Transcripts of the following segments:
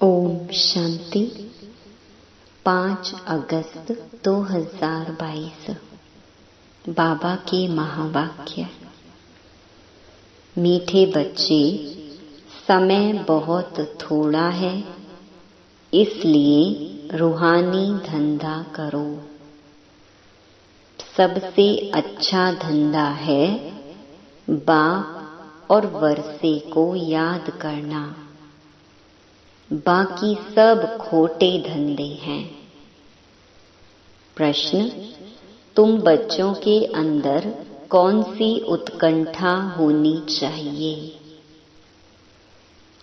ओम शांति। 5 अगस्त 2022। बाबा के महावाक्य। मीठे बच्चे, समय बहुत थोड़ा है, इसलिए रूहानी धंधा करो। सबसे अच्छा धंधा है बाप और वर्षे को याद करना। बाकी सब खोटे धंधे हैं। प्रश्न: तुम बच्चों के अंदर कौन सी उत्कंठा होनी चाहिए?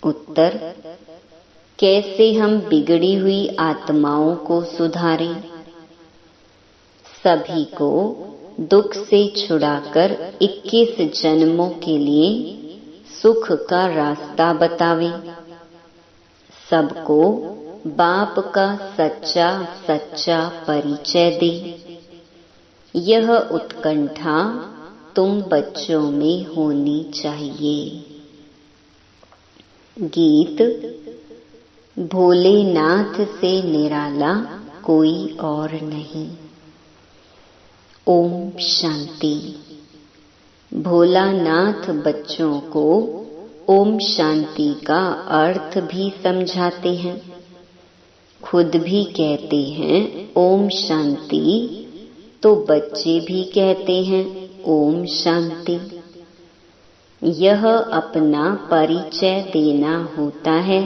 उत्तर: कैसे हम बिगड़ी हुई आत्माओं को सुधारें, सभी को दुख से छुड़ाकर 21 जन्मों के लिए सुख का रास्ता बतावें, सबको बाप का सच्चा सच्चा परिचय दे। यह उत्कंठा तुम बच्चों में होनी चाहिए। गीत। भोलेनाथ से निराला कोई और नहीं। ओम शांति। भोलानाथ बच्चों को ओम शांति का अर्थ भी समझाते हैं। खुद भी कहते हैं ओम शांति, तो बच्चे भी कहते हैं ओम शांति। यह अपना परिचय देना होता है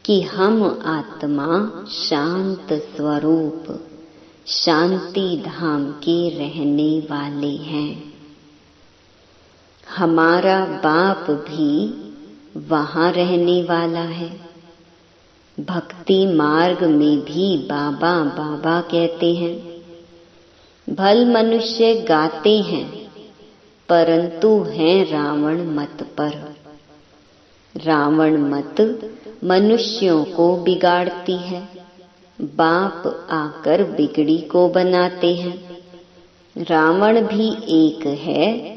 कि हम आत्मा शांत स्वरूप शांति धाम के रहने वाले हैं। हमारा बाप भी वहाँ रहने वाला है। भक्ति मार्ग में भी बाबा बाबा कहते हैं। भल मनुष्य गाते हैं, परंतु हैं रावण मत पर। रावण मत मनुष्यों को बिगाड़ती है। बाप आकर बिगड़ी को बनाते हैं। रावण भी एक है,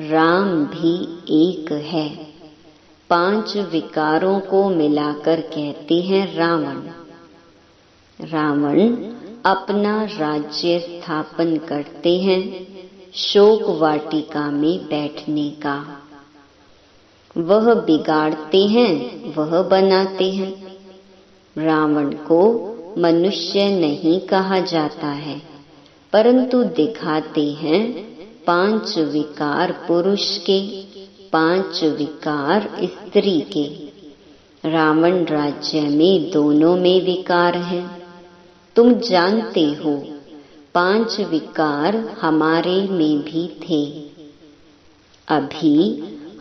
राम भी एक है। 5 विकारों को मिलाकर कहते हैं रावण। रावण अपना राज्य स्थापन करते हैं शोक वाटिका में बैठने का। वह बिगाड़ते हैं, वह बनाते हैं। रावण को मनुष्य नहीं कहा जाता है, परंतु दिखाते हैं 5 विकार पुरुष के, 5 विकार स्त्री के। रावण राज्य में दोनों में विकार हैं। तुम जानते हो 5 विकार हमारे में भी थे। अभी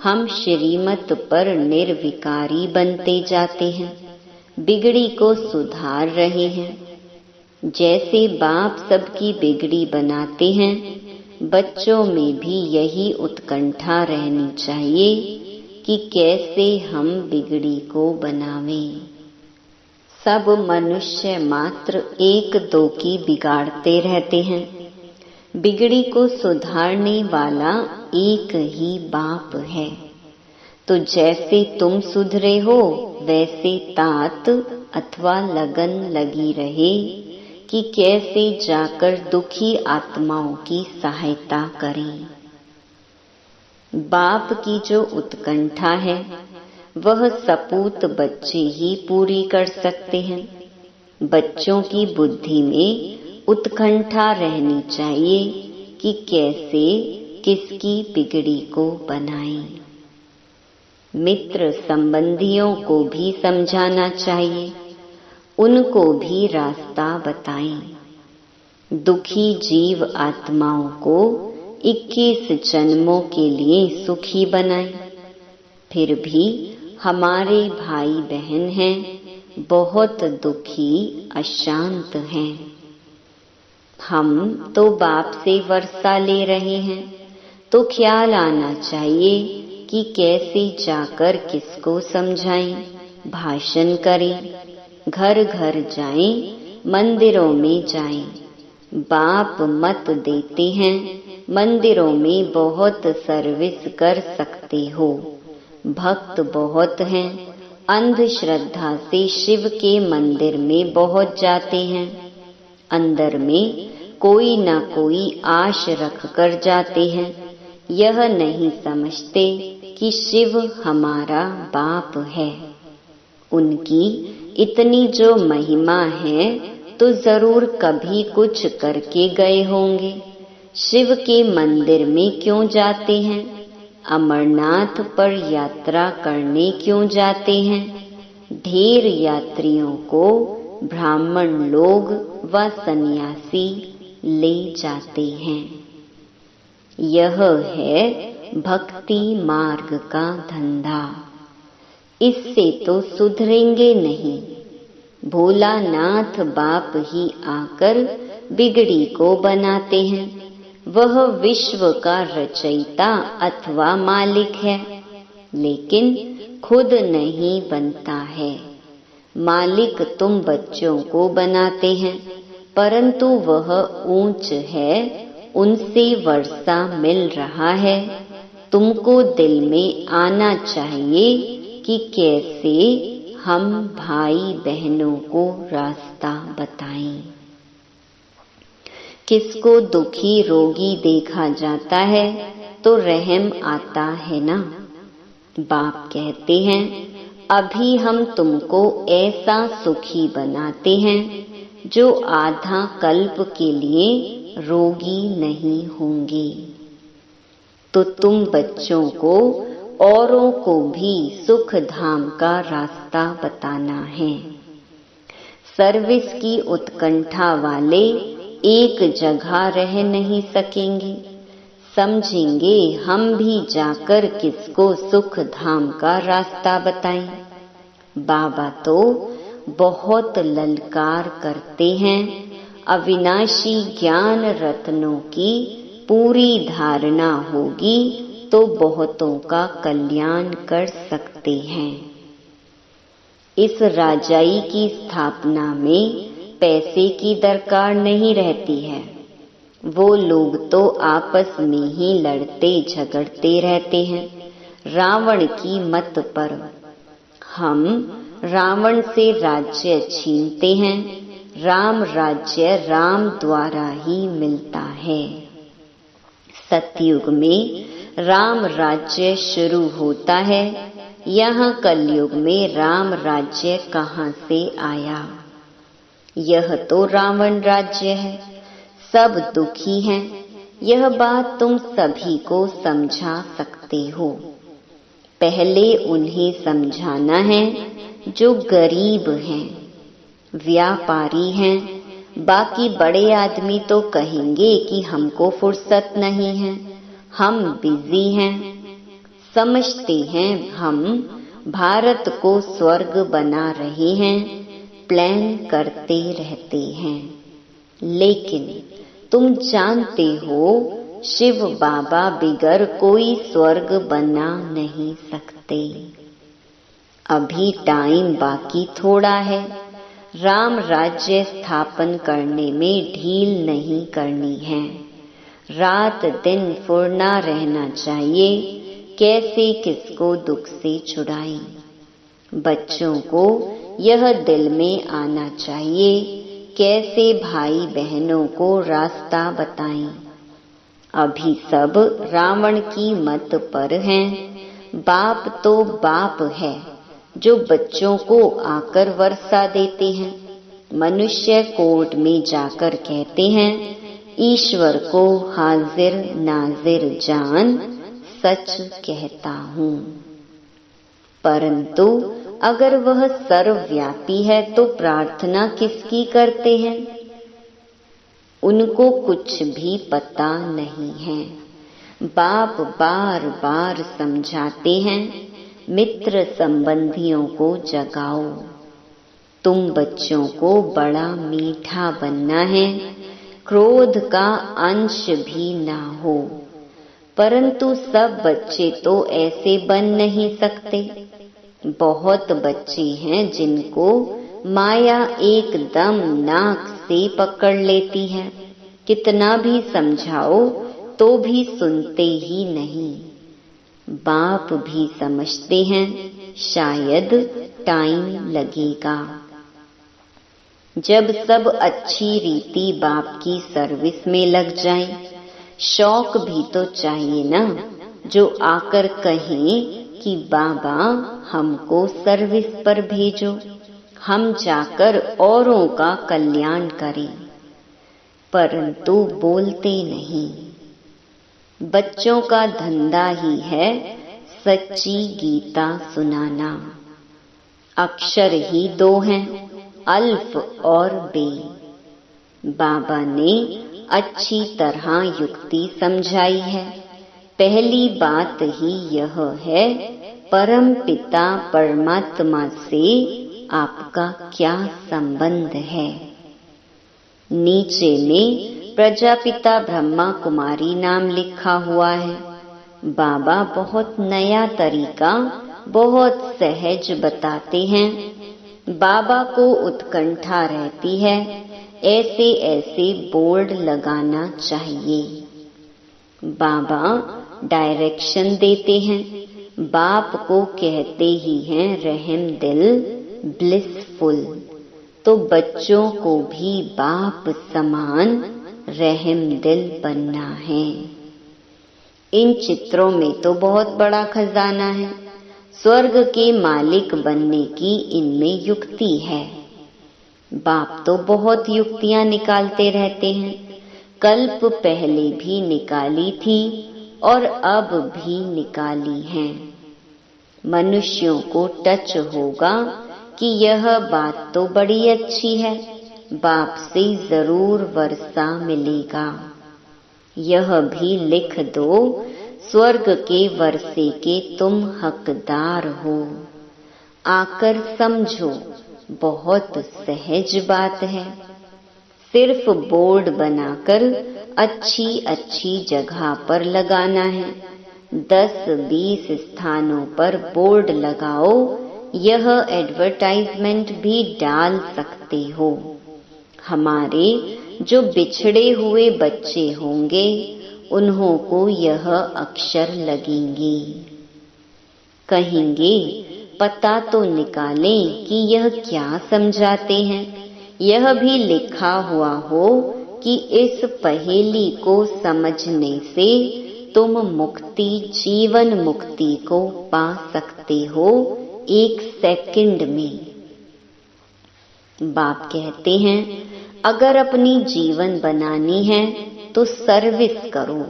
हम श्रीमत पर निर्विकारी बनते जाते हैं, बिगड़ी को सुधार रहे हैं। जैसे बाप सबकी बिगड़ी बनाते हैं, बच्चों में भी यही उत्कंठा रहनी चाहिए कि कैसे हम बिगड़ी को बनावें। सब मनुष्य मात्र 1-2 की बिगाड़ते रहते हैं। बिगड़ी को सुधारने वाला एक ही बाप है। तो जैसे तुम सुधरे हो, वैसे तात अथवा लगन लगी रहे कि कैसे जाकर दुखी आत्माओं की सहायता करें। बाप की जो उत्कंठा है, वह सपूत बच्चे ही पूरी कर सकते हैं। बच्चों की बुद्धि में उत्कंठा रहनी चाहिए कि कैसे किसकी बिगड़ी को बनाएं। मित्र संबंधियों को भी समझाना चाहिए, उनको भी रास्ता बताएं। दुखी जीव आत्माओं को 21 जन्मों के लिए सुखी बनाएं। फिर भी हमारे भाई बहन हैं, बहुत दुखी अशांत हैं। हम तो बाप से वर्षा ले रहे हैं, तो ख्याल आना चाहिए कि कैसे जाकर किसको समझाएं, भाषण करें, घर घर जाएं, मंदिरों में जाएं। बाप मत देते हैं, मंदिरों में बहुत सर्विस कर सकते हो। भक्त बहुत हैं, अंधश्रद्धा से शिव के मंदिर में पहुंच जाते हैं। अंदर में कोई न कोई आश रख कर जाते हैं। यह नहीं समझते कि शिव हमारा बाप है। उनकी इतनी जो महिमा है तो जरूर कभी कुछ करके गए होंगे। शिव के मंदिर में क्यों जाते हैं? अमरनाथ पर यात्रा करने क्यों जाते हैं? ढेर यात्रियों को ब्राह्मण लोग व सन्यासी ले जाते हैं। यह है भक्ति मार्ग का धंधा। इससे तो सुधरेंगे नहीं। भोलानाथ बाप ही आकर बिगड़ी को बनाते हैं। वह विश्व का रचयिता अथवा मालिक है, लेकिन खुद नहीं बनता है। मालिक तुम बच्चों को बनाते हैं, परंतु वह ऊंच है, उनसे वर्षा मिल रहा है। तुमको दिल में आना चाहिए कि कैसे हम भाई बहनों को रास्ता बताएं। किसको दुखी रोगी देखा जाता है तो रहम आता है ना। बाप कहते हैं, अभी हम तुमको ऐसा सुखी बनाते हैं जो आधा कल्प के लिए रोगी नहीं होंगे। तो तुम बच्चों को औरों को भी सुख धाम का रास्ता बताना है। सर्विस की उत्कंठा वाले एक जगह रह नहीं सकेंगे। समझेंगे हम भी जाकर किसको सुख धाम का रास्ता बताएं। बाबा तो बहुत ललकार करते हैं। अविनाशी ज्ञान रत्नों की पूरी धारणा होगी तो बहुतों का कल्याण कर सकते हैं। इस राजाई की स्थापना में पैसे की दरकार नहीं रहती है। वो लोग तो आपस में ही लड़ते झगड़ते रहते हैं रावण की मत पर। हम रावण से राज्य छीनते हैं। राम राज्य राम द्वारा ही मिलता है। सतयुग में राम राज्य शुरू होता है। यहाँ कलयुग में राम राज्य कहाँ से आया? यह तो रावण राज्य है। सब दुखी हैं। यह बात तुम सभी को समझा सकते हो। पहले उन्हें समझाना है जो गरीब हैं, व्यापारी हैं। बाकी बड़े आदमी तो कहेंगे कि हमको फुर्सत नहीं है, हम बिजी हैं। समझते हैं हम भारत को स्वर्ग बना रहे हैं, प्लान करते रहते हैं। लेकिन तुम जानते हो शिव बाबा बिगर कोई स्वर्ग बना नहीं सकते। अभी टाइम बाकी थोड़ा है। राम राज्य स्थापन करने में ढील नहीं करनी है। रात दिन फुरना रहना चाहिए। कैसे किसको दुख से छुड़ाएं। बच्चों को यह दिल में आना चाहिए कैसे भाई बहनों को रास्ता बताएं। अभी सब रावण की मत पर हैं। बाप तो बाप है जो बच्चों को आकर वर्षा देते हैं। मनुष्य कोर्ट में जाकर कहते हैं, ईश्वर को हाजिर नाजिर जान सच कहता हूँ। परंतु अगर वह सर्वव्यापी है तो प्रार्थना किसकी करते हैं? उनको कुछ भी पता नहीं है। बाप बार बार समझाते हैं, मित्र संबंधियों को जगाओ। तुम बच्चों को बड़ा मीठा बनना है, क्रोध का अंश भी ना हो। परंतु सब बच्चे तो ऐसे बन नहीं सकते। बहुत बच्चे हैं जिनको माया एकदम नाक से पकड़ लेती है। कितना भी समझाओ तो भी सुनते ही नहीं। बाप भी समझते हैं शायद टाइम लगेगा। जब सब अच्छी रीति बाप की सर्विस में लग जाएं, शौक भी तो चाहिए ना, जो आकर कहें कि बाबा हमको सर्विस पर भेजो, हम जाकर औरों का कल्याण करें। परंतु बोलते नहीं। बच्चों का धंधा ही है सच्ची गीता सुनाना। अक्षर ही 2 हैं, अल्फ और बे। बाबा ने अच्छी तरह युक्ति समझाई है। पहली बात ही यह है, परम पिता परमात्मा से आपका क्या संबंध है। नीचे में प्रजापिता ब्रह्मा कुमारी नाम लिखा हुआ है। बाबा बहुत नया तरीका, बहुत सहज बताते हैं। बाबा को उत्कंठा रहती है, ऐसे ऐसे बोर्ड लगाना चाहिए। बाबा डायरेक्शन देते हैं। बाप को कहते ही हैं रहम दिल, ब्लिसफुल। तो बच्चों को भी बाप समान रहम दिल बनना है। इन चित्रों में तो बहुत बड़ा खजाना है। स्वर्ग के मालिक बनने की इनमें युक्ति है। बाप तो बहुत युक्तियां निकालते रहते हैं। कल्प पहले भी निकाली थी और अब भी निकाली हैं। मनुष्यों को टच होगा कि यह बात तो बड़ी अच्छी है, बाप से जरूर वर्षा मिलेगा। यह भी लिख दो, स्वर्ग के वर्षे के तुम हकदार हो। आकर समझो, बहुत सहज बात है। सिर्फ बोर्ड बनाकर अच्छी अच्छी जगह पर लगाना है। 10-20 स्थानों पर बोर्ड लगाओ। यह एडवर्टाइजमेंट भी डाल सकते हो। हमारे जो बिछड़े हुए बच्चे होंगे, उन्हों को यह अक्षर लगेंगे। कहेंगे पता तो निकालें कि यह क्या समझाते हैं। यह भी लिखा हुआ हो कि इस पहेली को समझने से तुम मुक्ति, जीवन मुक्ति को पा सकते हो 1 सेकंड में। बाप कहते हैं अगर अपनी जीवन बनानी है तो सर्विस करो।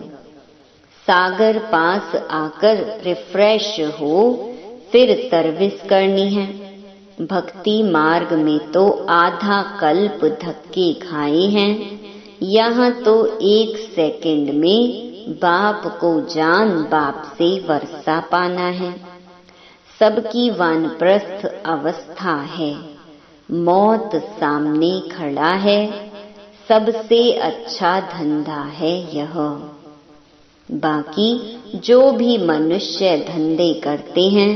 सागर पास आकर रिफ्रेश हो, फिर सर्विस करनी है। भक्ति मार्ग में तो आधा कल्प धक्के खाए हैं। यहाँ तो 1 सेकंड में बाप को जान बाप से वर्षा पाना है। सबकी वानप्रस्थ अवस्था है। मौत सामने खड़ा है। सबसे अच्छा धंधा है यह। बाकी जो भी मनुष्य धंधे करते हैं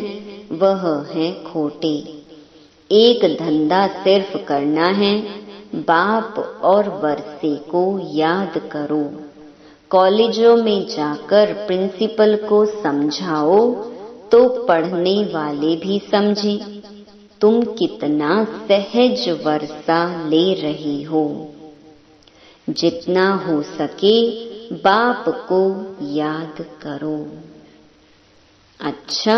वह है खोटे। एक धंधा सिर्फ करना है, बाप और वर्षे को याद करो। कॉलेजों में जाकर प्रिंसिपल को समझाओ तो पढ़ने वाले भी समझे तुम कितना सहज वर्षा ले रही हो। जितना हो सके बाप को याद करो। अच्छा,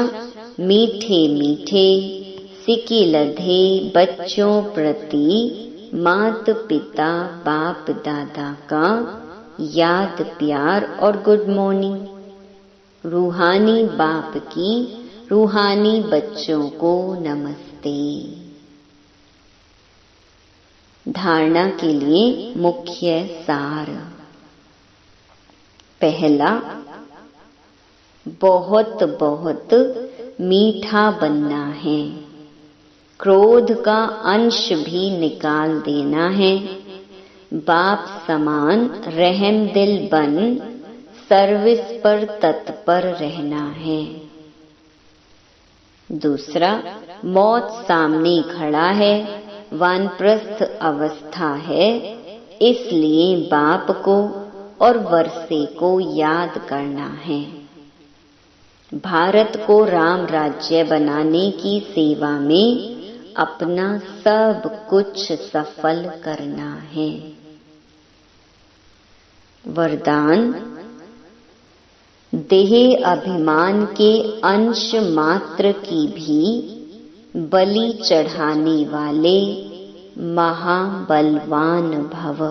मीठे मीठे सिक्के लधे बच्चों प्रति माता पिता बाप दादा का याद प्यार और गुड मॉर्निंग। रूहानी बाप की रूहानी बच्चों को नमस्ते। धारणा के लिए मुख्य सार। पहला, बहुत बहुत मीठा बनना है। क्रोध का अंश भी निकाल देना है। बाप समान रहम दिल बन सर्विस पर तत्पर रहना है। दूसरा, मौत सामने खड़ा है, वानप्रस्थ अवस्था है, इसलिए बाप को और वर्षे को याद करना है। भारत को राम राज्य बनाने की सेवा में अपना सब कुछ सफल करना है। वरदान, देह अभिमान के अंश मात्र की भी बलि चढ़ाने वाले महाबलवान भव।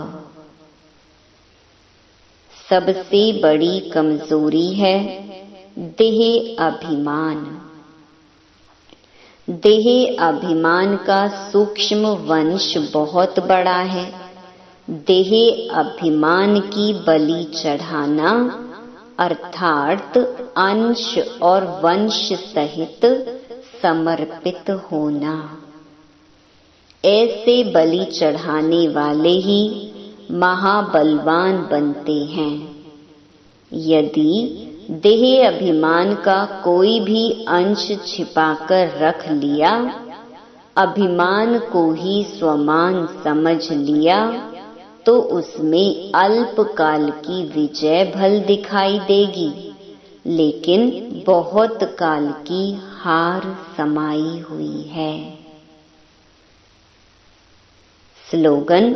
सबसे बड़ी कमजोरी है देह अभिमान। देह अभिमान का सूक्ष्म वंश बहुत बड़ा है। देह अभिमान की बलि चढ़ाना अर्थात अंश और वंश सहित समर्पित होना। ऐसे बलि चढ़ाने वाले ही महाबलवान बनते हैं। यदि देह अभिमान का कोई भी अंश छिपाकर रख लिया, अभिमान को ही स्वमान समझ लिया, तो उसमें अल्पकाल की विजय भल दिखाई देगी, लेकिन बहुत काल की हार समाई हुई है। स्लोगन,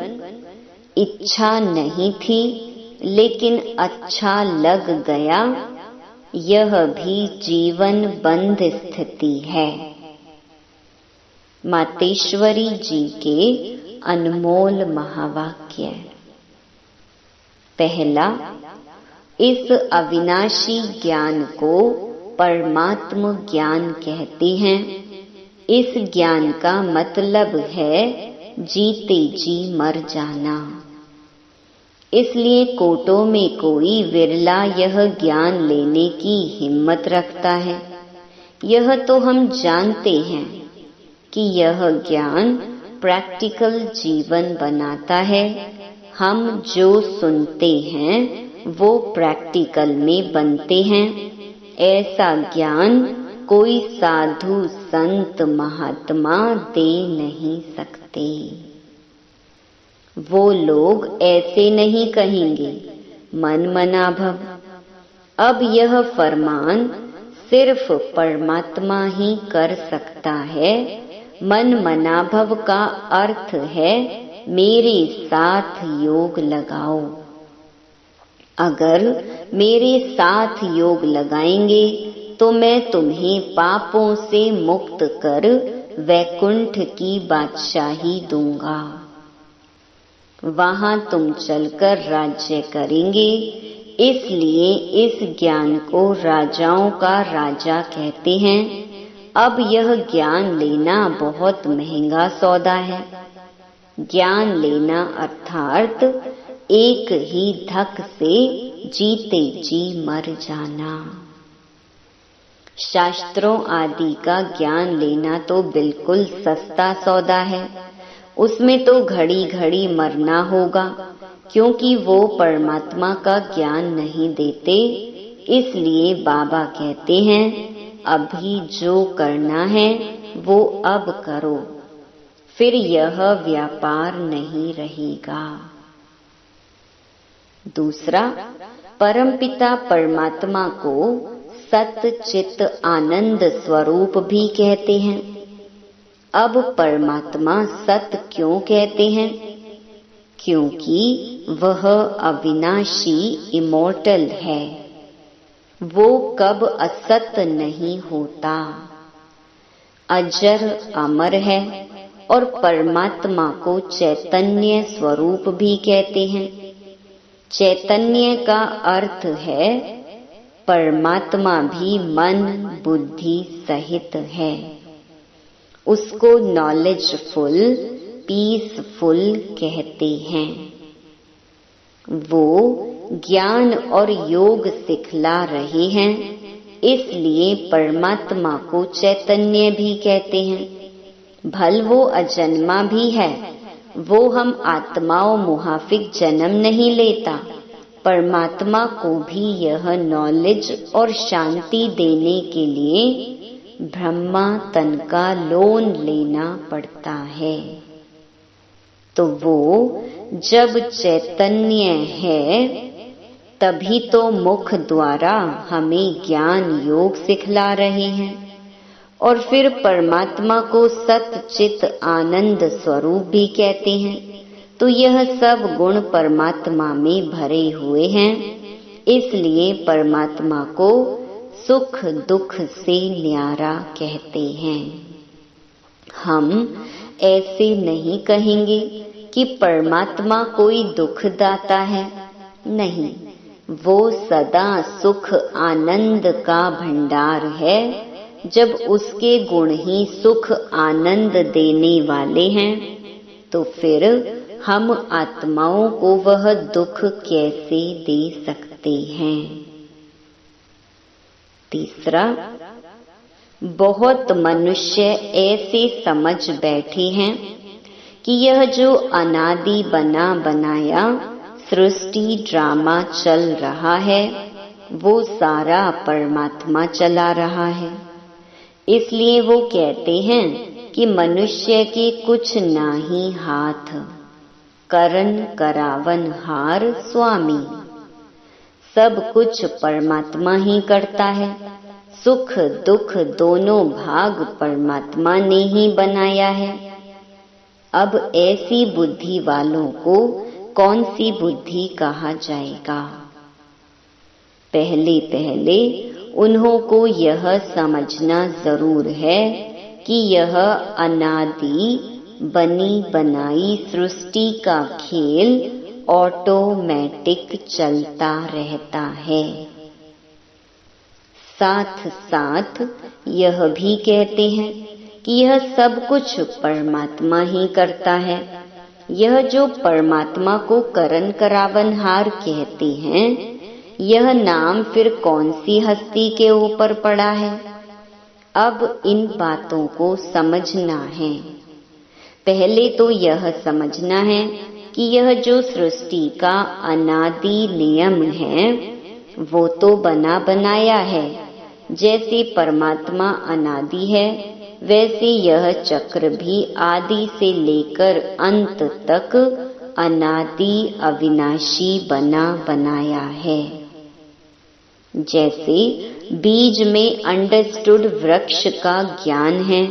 इच्छा नहीं थी लेकिन अच्छा लग गया, यह भी जीवन बंध स्थिति है। मातेश्वरी जी के अनमोल महावाक्य। पहला, इस अविनाशी ज्ञान को परमात्म ज्ञान कहते हैं। इस ज्ञान का मतलब है जीते जी मर जाना। इसलिए कोटों में कोई विरला यह ज्ञान लेने की हिम्मत रखता है। यह तो हम जानते हैं कि यह ज्ञान प्रैक्टिकल जीवन बनाता है। हम जो सुनते हैं वो प्रैक्टिकल में बनते हैं। ऐसा ज्ञान कोई साधु संत महात्मा दे नहीं सकते। वो लोग ऐसे नहीं कहेंगे, मन मना भव। अब यह फरमान सिर्फ परमात्मा ही कर सकता है। मन मना भव का अर्थ है मेरे साथ योग लगाओ। अगर मेरे साथ योग लगाएंगे तो मैं तुम्हें पापों से मुक्त कर वैकुंठ की बादशाही दूंगा। वहां तुम चलकर राज्य करेंगे। इसलिए इस ज्ञान को राजाओं का राजा कहते हैं। अब यह ज्ञान लेना बहुत महंगा सौदा है। ज्ञान लेना अर्थात एक ही धक से जीते जी मर जाना। शास्त्रों आदि का ज्ञान लेना तो बिल्कुल सस्ता सौदा है। उसमें तो घड़ी घड़ी मरना होगा, क्योंकि वो परमात्मा का ज्ञान नहीं देते। इसलिए बाबा कहते हैं, अभी जो करना है वो अब करो, फिर यह व्यापार नहीं रहेगा। दूसरा, परमपिता परमात्मा को सत चित आनंद स्वरूप भी कहते हैं। अब परमात्मा सत क्यों कहते हैं? क्योंकि वह अविनाशी इमॉर्टल है। वो कब असत नहीं होता, अजर अमर है। और परमात्मा को चैतन्य स्वरूप भी कहते हैं। चैतन्य का अर्थ है परमात्मा भी मन बुद्धि सहित है। उसको नॉलेजफुल, पीसफुल कहते हैं। वो ज्ञान और योग सिखला रहे हैं, इसलिए परमात्मा को चैतन्य भी कहते हैं। भल वो अजन्मा भी है, वो हम आत्माओं मुहाफिक जन्म नहीं लेता। परमात्मा को भी यह नॉलेज और शांति देने के लिए ब्रह्मा तन का लोन लेना पड़ता है। तो वो जब चैतन्य है तभी तो मुख द्वारा हमें ज्ञान योग सिखला रहे हैं और फिर परमात्मा को सत चित आनंद स्वरूप भी कहते हैं। तो यह सब गुण परमात्मा में भरे हुए हैं, इसलिए परमात्मा को सुख दुख से न्यारा कहते हैं। हम ऐसे नहीं कहेंगे कि परमात्मा कोई दुख दाता है, नहीं, वो सदा सुख आनंद का भंडार है। जब उसके गुण ही सुख आनंद देने वाले हैं, तो फिर हम आत्माओं को वह दुख कैसे दे सकते हैं। तीसरा, बहुत मनुष्य ऐसे समझ बैठे हैं कि यह जो अनादि बना बनाया सृष्टि ड्रामा चल रहा है, वो सारा परमात्मा चला रहा है। इसलिए वो कहते हैं कि मनुष्य के कुछ नाही हाथ, करन करावन हार स्वामी। सब कुछ परमात्मा ही करता है। सुख दुख दोनों भाग परमात्मा ने ही बनाया है। अब ऐसी बुद्धि वालों को कौन सी बुद्धि कहा जाएगा? पहले पहले उन्हों को यह समझना जरूर है कि यह अनादि बनी बनाई सृष्टि का खेल ऑटोमेटिक चलता रहता है। साथ साथ यह भी कहते हैं कि यह सब कुछ परमात्मा ही करता है। यह जो परमात्मा को करन करावनहार कहते हैं, यह नाम फिर कौन सी हस्ती के ऊपर पड़ा है? अब इन बातों को समझना है। पहले तो यह समझना है कि यह जो सृष्टि का अनादि नियम है, वो तो बना बनाया है। जैसे परमात्मा अनादि है, वैसे यह चक्र भी आदि से लेकर अंत तक अनादि अविनाशी बना बनाया है। जैसे बीज में अंडरस्टूड वृक्ष का ज्ञान है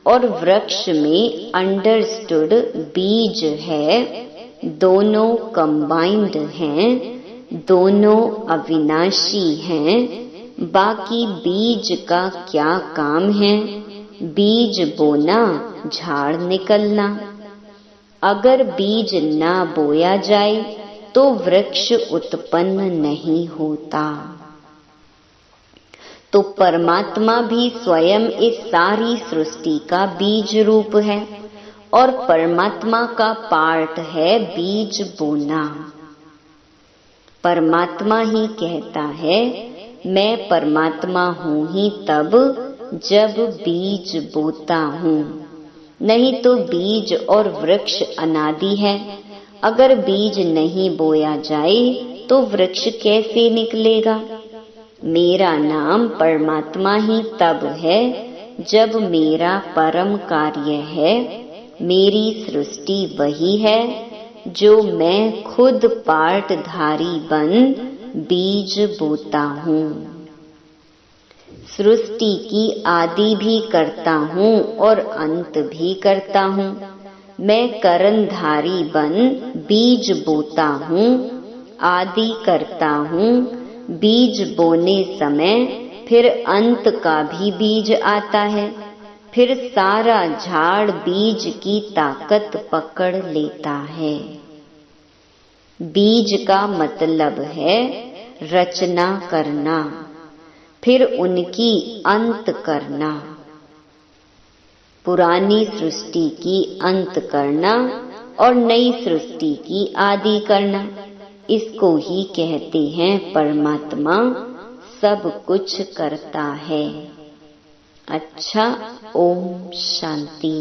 और वृक्ष में अंडरस्टूड बीज है, दोनों कंबाइंड हैं, दोनों अविनाशी हैं। बाकी बीज का क्या काम है? बीज बोना, झाड़ निकलना। अगर बीज ना बोया जाए तो वृक्ष उत्पन्न नहीं होता। तो परमात्मा भी स्वयं इस सारी सृष्टि का बीज रूप है और परमात्मा का पार्ट है बीज बोना। परमात्मा ही कहता है, मैं परमात्मा हूँ ही तब जब बीज बोता हूँ, नहीं तो बीज और वृक्ष अनादि है। अगर बीज नहीं बोया जाए तो वृक्ष कैसे निकलेगा? मेरा नाम परमात्मा ही तब है जब मेरा परम कार्य है। मेरी सृष्टि वही है जो मैं खुद पार्टधारी बन बीज बोता हूँ। सृष्टि की आदि भी करता हूँ और अंत भी करता हूँ। मैं करनधारी बन बीज बोता हूँ, आदि करता हूँ। बीज बोने समय फिर अंत का भी बीज आता है, फिर सारा झाड़ बीज की ताकत पकड़ लेता है। बीज का मतलब है रचना करना, फिर उनकी अंत करना। पुरानी सृष्टि की अंत करना और नई सृष्टि की आदि करना, इसको ही कहते हैं परमात्मा सब कुछ करता है। अच्छा, ओम शांति।